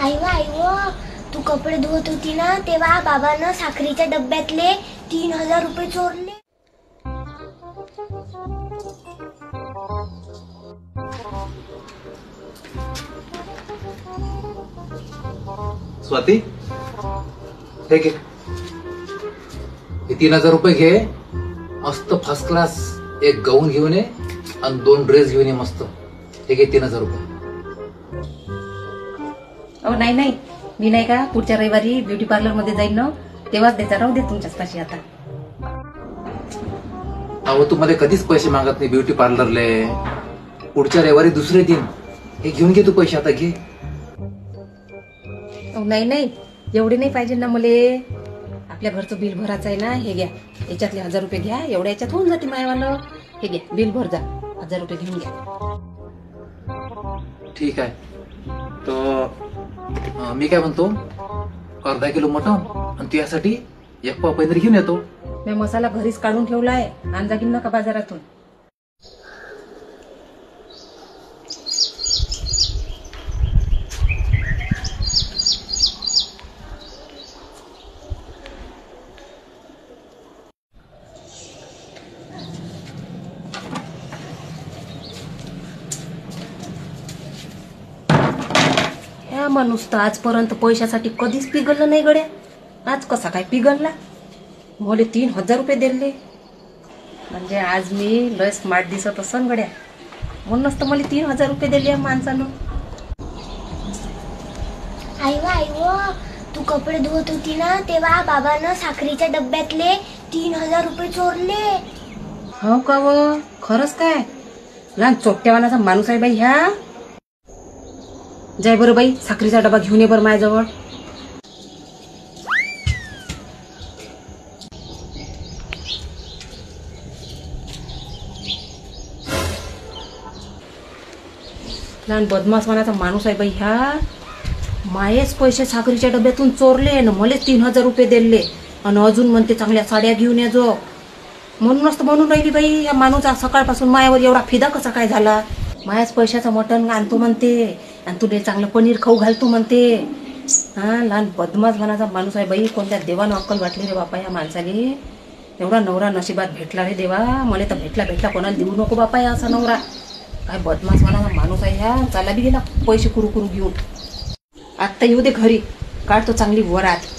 आई व तू कपडे धुवत होती ना तेव्हा बाबानं साखरेच्या डब्यातले 3000 रुपये चोरले. स्वाती, हे घे. हे 3000 रुपये घे. मस्त फर्स्ट क्लास एक गाऊन घेऊन ये आणि 2 ड्रेस घेऊन ये मस्त. हे घे 3000 रुपये. नाही मी नाही का पुढच्या रविवारी ब्युटी पार्लर मध्ये जाईन ना तेव्हाच द्यायचा. राहू दे तुमच्याच पाशी आता. अहो तू मध्ये कधीच पैसे मागत नाही ब्युटी पार्लरले. पुढच्या रविवारी दुसरे दिन. हे घेऊन घे तू पैसे आता घे. नाही एवढे नाही पाहिजे ना मले. आपल्या घरचं बिल भरायचं आहे ना. हे घ्या, याच्यातले 1000 रुपये घ्या. एवढ्या याच्यात होऊन जाते मायवालं. हे घ्या, बिल भर जा. 1000 रुपये घेऊन घ्या. ठीक आहे. तो मी काय म्हणतो, अर्धा किलो मटण आणि त्यासाठी 1 पाव पनीर घेऊन येतो. मी मसाला घरीच काढून ठेवलाय. आणजा घेऊन नका बाजारातून. माणूस तर आजपर्यंत पैशासाठी कधीच पिघललं नाही गड्या. आज कसा काय पिघलला. मला 3000 रुपये दिले म्हणजे आज मी लय स्मार्ट दिसत असन गड्या. म्हणूनच तर मला 3000 रुपये दिले या माणसानं. आई व तू कपडे धुवत होती ना तेव्हा बाबानं साखरेच्या डब्यातले 3000 रुपये चोरले. हो का व? खरंच काय? लहान चोट्यावानाचा माणूस आहे बाई ह्या. जाय बरं बाई, साखरेचा डबा घेऊन ये बरं माझ्याजवळ. लहान बदमाशवानाचा माणूस आहे बाई ह्या. मायेच पैसे साखरेच्या डब्यातून चोरले ना मलेच 3000 रुपये दिले आणि अजून म्हणते चांगल्या साड्या घेऊन ये जो. म्हणूनच तर म्हणून राहिली बाई या माणूस सकाळपासून मायावर एवढा फिदा कसा काय झाला. मायाच पैशाचं मटण आणतो म्हणते आणि तुला चांगलं पनीर खाऊ घालतो म्हणते. हा, लहान बदमाश मनाचा माणूस आहे बाई. कोणत्या देवानं अक्कल वाटली रे बापा या माणसाने. एवढा नवरा नशिबात भेटला रे देवा. मला तर भेटला कोणाला देऊ नको बापा या असा नवरा. काय बदमाश मनाचा माणूस आहे ह्या. चाला बी गेला पैसे कुरू घेऊन. आत्ता येऊ दे घरी, काढतो चांगली वरात.